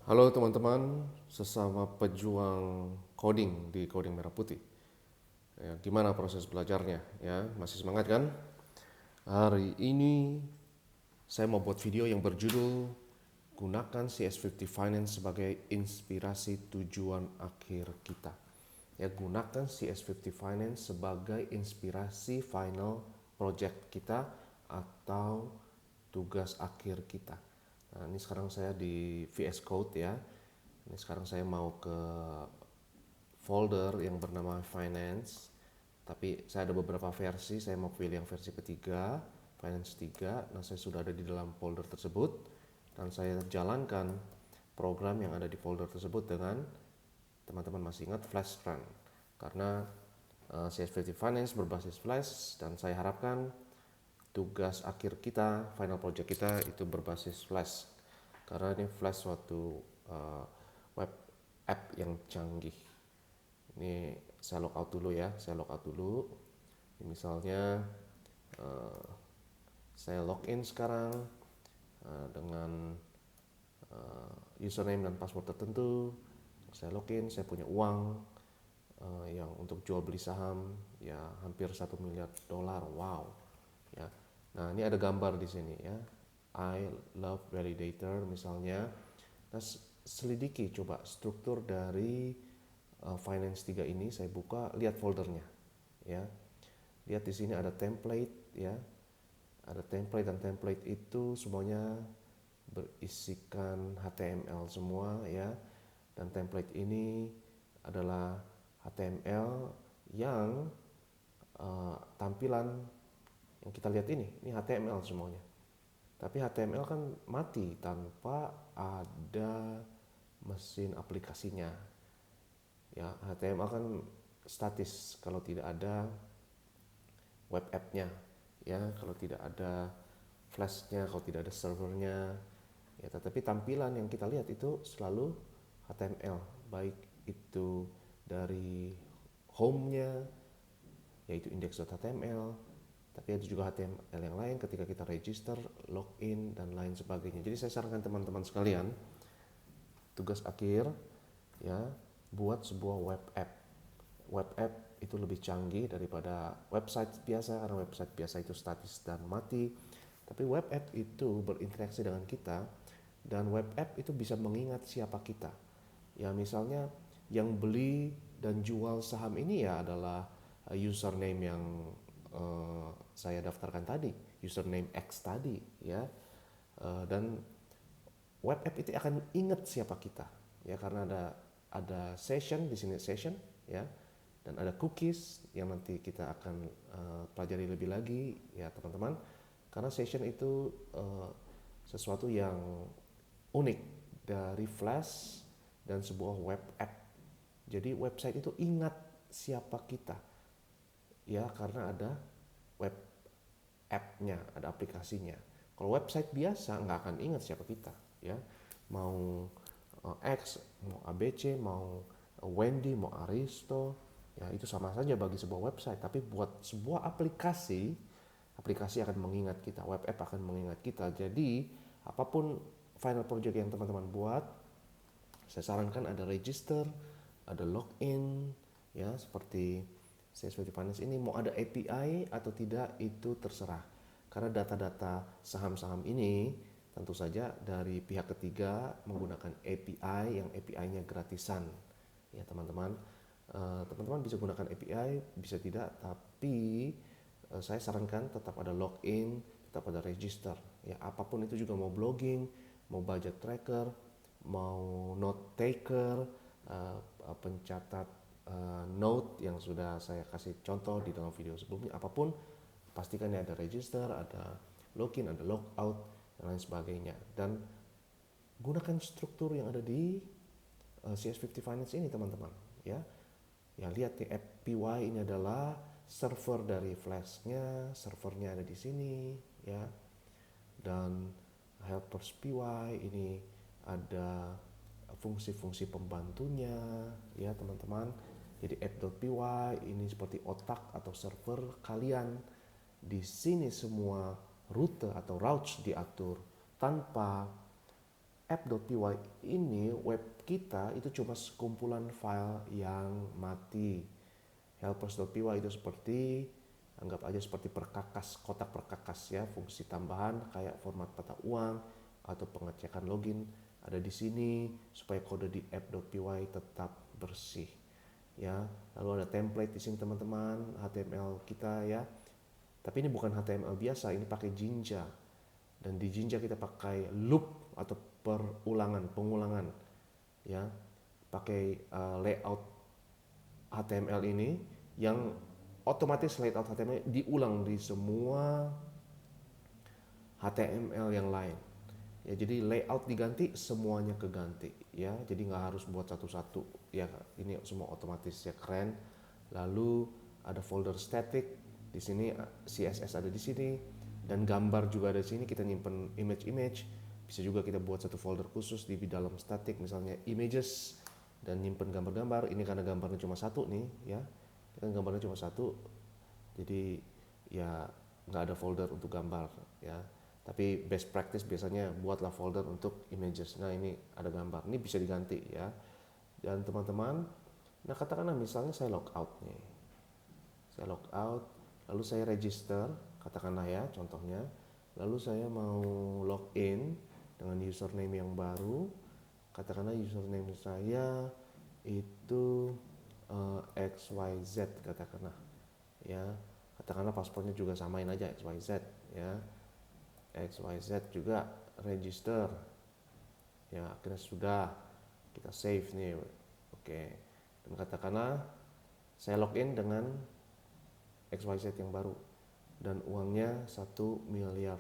Halo teman-teman, sesama pejuang coding di Coding Merah Putih. Ya, gimana proses belajarnya? Ya, masih semangat kan? Hari ini saya mau buat video yang berjudul gunakan CS50 Finance sebagai inspirasi tujuan akhir kita. Ya, gunakan CS50 Finance sebagai inspirasi final project kita atau tugas akhir kita. Nah, ini sekarang saya di VS Code ya. Ini sekarang saya mau ke folder yang bernama Finance. Tapi saya ada beberapa versi, saya mau pilih yang versi ketiga, Finance 3. Nah, saya sudah ada di dalam folder tersebut dan saya jalankan program yang ada di folder tersebut dengan, teman-teman masih ingat, Flash Run. Karena CS50 Finance berbasis Flash dan saya harapkan tugas akhir kita, final project kita itu berbasis Flash. Karena ini Flash suatu web app yang canggih. Ini saya logout dulu ya, saya logout dulu. Misalnya uh, saya login sekarang dengan username dan password tertentu. Saya login, saya punya uang yang untuk jual beli saham ya hampir 1 miliar dolar. Wow ya. Nah, ini ada gambar di sini ya, I love validator misalnya. Nah, selidiki coba struktur dari Finance 3 ini, saya buka, lihat foldernya ya. Lihat di sini ada template ya. Ada template dan template itu semuanya berisikan HTML semua ya. Dan template ini adalah HTML yang tampilan yang kita lihat ini HTML semuanya. Tapi HTML kan mati tanpa ada mesin aplikasinya. Ya, HTML kan statis kalau tidak ada web app-nya. Ya, kalau tidak ada flashnya, kalau tidak ada servernya. Ya, tetapi tampilan yang kita lihat itu selalu HTML, baik itu dari home-nya yaitu index.html, tapi ada juga HTML yang lain ketika kita register, login dan lain sebagainya. Jadi saya sarankan teman-teman sekalian, tugas akhir ya, buat sebuah web app. Web app itu lebih canggih daripada website biasa, karena website biasa itu statis dan mati. Tapi web app itu berinteraksi dengan kita, dan web app itu bisa mengingat siapa kita. Ya, misalnya yang beli dan jual saham ini ya adalah username yang saya daftarkan tadi, username X tadi ya. Dan web app itu akan ingat siapa kita ya, karena ada session di sini, session ya, dan ada cookies yang nanti kita akan pelajari lebih lagi ya teman-teman. Karena session itu sesuatu yang unik dari Flash dan sebuah web app. Jadi website itu ingat siapa kita ya, karena ada web app-nya, ada aplikasinya. Kalau website biasa nggak akan ingat siapa kita ya. Mau X, mau ABC, mau Wendy, mau Aristo, ya itu sama saja bagi sebuah website. Tapi buat sebuah aplikasi, aplikasi akan mengingat kita, web app akan mengingat kita. Jadi apapun final project yang teman-teman buat, saya sarankan ada register, ada login ya, seperti CS50 Finance ini. Mau ada API atau tidak itu terserah, karena data-data saham-saham ini tentu saja dari pihak ketiga menggunakan API yang API-nya gratisan ya teman-teman. Teman-teman bisa gunakan API, bisa tidak, tapi saya sarankan tetap ada login, tetap ada register ya. Apapun itu juga, mau blogging, mau budget tracker, mau note taker, pencatat note yang sudah saya kasih contoh di dalam video sebelumnya, apapun pastikan ya ada register, ada login, ada logout dan lain sebagainya. Dan gunakan struktur yang ada di CS50 Finance ini teman-teman ya. Ya, lihat nih, AppPy ini adalah server dari Flash-nya, servernya ada di sini ya. Dan helpers PY ini ada fungsi-fungsi pembantunya ya teman-teman. Jadi app.py ini seperti otak atau server kalian. Di sini semua rute atau routes diatur tanpa app.py ini, web kita itu cuma sekumpulan file yang mati. Helpers.py itu seperti, anggap aja seperti perkakas, kotak perkakas ya, fungsi tambahan kayak format mata uang atau pengecekan login ada di sini supaya kode di app.py tetap bersih ya. Lalu ada template di sini teman-teman, HTML kita ya. Tapi ini bukan HTML biasa, ini pakai Jinja. Dan di Jinja kita pakai loop atau pengulangan ya. Pakai layout HTML ini yang otomatis layout HTML diulang di semua HTML yang lain. Ya, jadi layout diganti, semuanya keganti ya. Jadi nggak harus buat satu-satu ya. Ini semua otomatis ya, keren. Lalu ada folder static di sini, CSS ada di sini, dan gambar juga ada di sini. Kita nyimpen image. Bisa juga kita buat satu folder khusus di dalam static, misalnya images, dan nyimpen gambar-gambar. Ini karena gambarnya cuma satu nih ya, kan gambarnya cuma satu, jadi ya nggak ada folder untuk gambar ya. Tapi best practice biasanya buatlah folder untuk images. Nah ini ada gambar, ini bisa diganti ya. Dan teman-teman, nah katakanlah misalnya saya logout nih, saya logout, lalu saya register, katakanlah ya contohnya, lalu saya mau login dengan username yang baru. Katakanlah username saya itu XYZ katakanlah ya. Katakanlah paspornya juga samain aja XYZ ya. XYZ juga register ya, akhirnya sudah kita save nih. Oke, dan katakanlah saya login dengan XYZ yang baru dan uangnya $1 miliar,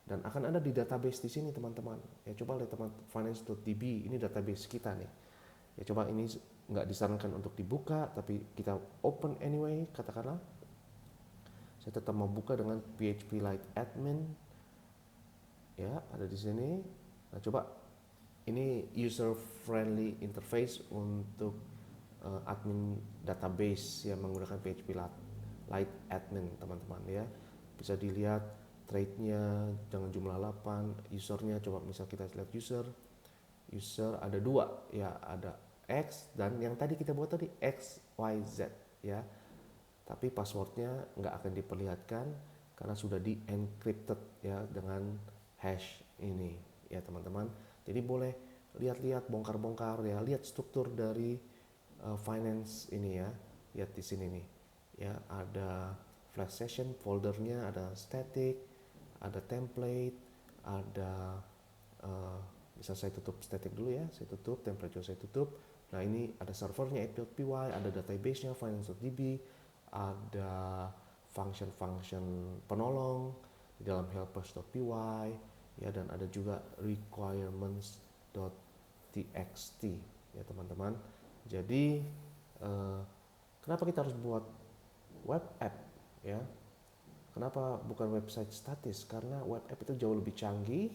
dan akan ada di database di sini teman-teman ya. Coba lihat teman, finance.db ini database kita nih ya. Coba, ini nggak disarankan untuk dibuka tapi kita open anyway. Katakanlah saya tetap mau buka dengan PHP Lite admin ya, ada di sini. Nah coba, ini user friendly interface untuk admin database yang menggunakan PHP Lite admin teman-teman ya. Bisa dilihat trade-nya dengan jumlah 8, usernya coba misal kita lihat user ada 2 ya, ada X dan yang tadi kita buat tadi XYZ ya. Tapi passwordnya nggak akan diperlihatkan karena sudah di encrypted ya dengan hash ini ya teman-teman. Jadi boleh lihat-lihat, bongkar-bongkar ya, lihat struktur dari finance ini ya. Lihat di sini nih ya, ada flash session, foldernya ada static, ada template, ada misal saya tutup static dulu ya, saya tutup template juga saya tutup. Nah ini ada servernya app.py, ada database-nya finance.db, ada function-function penolong di dalam helpers.py ya, dan ada juga requirements.txt ya teman-teman. Jadi kenapa kita harus buat web app ya? Kenapa bukan website statis? Karena web app itu jauh lebih canggih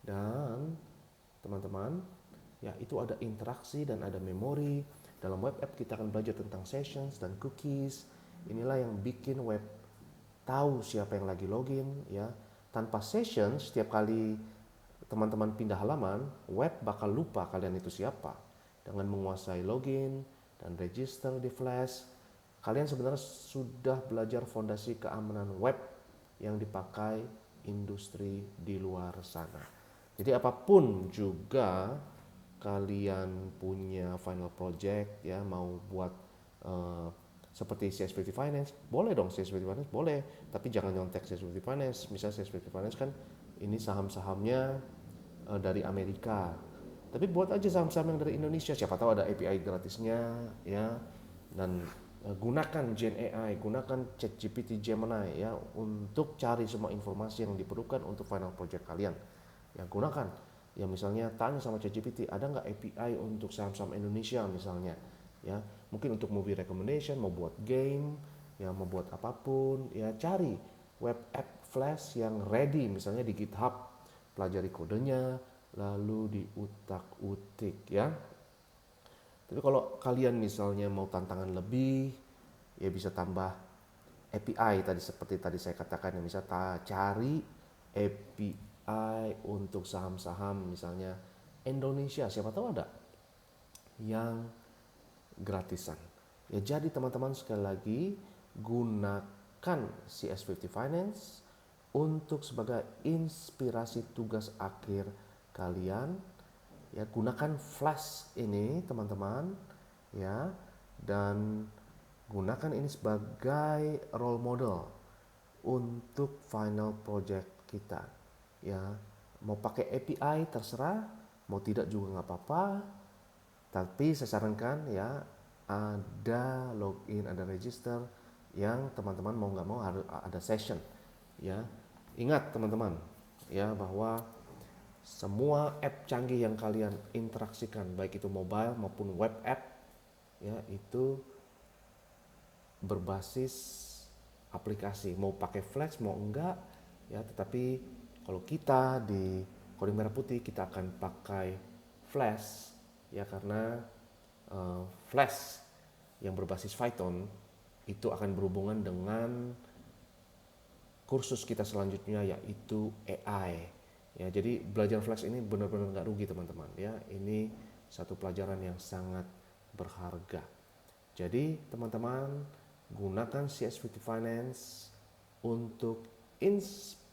dan teman-teman ya, itu ada interaksi dan ada memori. Dalam web app kita akan belajar tentang sessions dan cookies. Inilah yang bikin web tahu siapa yang lagi login ya. Tanpa sessions, setiap kali teman-teman pindah halaman, web bakal lupa kalian itu siapa. Dengan menguasai login dan register di Flash, kalian sebenarnya sudah belajar fondasi keamanan web yang dipakai industri di luar sana. Jadi apapun juga kalian punya final project ya, mau buat seperti CSPT Finance, boleh dong CSPT Finance, boleh, tapi jangan nyontek CSPT Finance. Misalnya CSPT Finance kan ini saham-sahamnya dari Amerika, tapi buat aja saham-saham yang dari Indonesia, siapa tahu ada API gratisnya ya. Dan gunakan Gen AI, gunakan ChatGPT Gemini ya untuk cari semua informasi yang diperlukan untuk final project kalian. Yang gunakan ya, misalnya tanya sama ChatGPT, ada nggak API untuk saham-saham Indonesia misalnya ya. Mungkin untuk movie recommendation, mau buat game ya, mau buat apapun ya, cari web app Flash yang ready misalnya di GitHub, pelajari kodenya lalu diutak-utik ya. Tapi kalau kalian misalnya mau tantangan lebih ya, bisa tambah API tadi seperti tadi saya katakan ya, bisa cari API API untuk saham-saham misalnya Indonesia, siapa tahu ada yang gratisan. Ya, jadi teman-teman sekali lagi gunakan CS50 Finance untuk sebagai inspirasi tugas akhir kalian. Ya, gunakan Flash ini teman-teman, ya, dan gunakan ini sebagai role model untuk final project kita. Ya, mau pakai API terserah, mau tidak juga nggak apa-apa. Tapi saya sarankan ya ada login, ada register yang teman-teman mau nggak mau harus ada session. Ya, ingat teman-teman ya bahwa semua app canggih yang kalian interaksikan baik itu mobile maupun web app ya itu berbasis aplikasi, mau pakai Flash mau enggak ya, tetapi kalau kita di Coding Merah Putih kita akan pakai Flash ya karena Flash yang berbasis Python itu akan berhubungan dengan kursus kita selanjutnya yaitu AI. Ya, jadi belajar Flash ini benar-benar nggak rugi teman-teman ya. Ini satu pelajaran yang sangat berharga. Jadi teman-teman gunakan CS50 Finance untuk inspirasi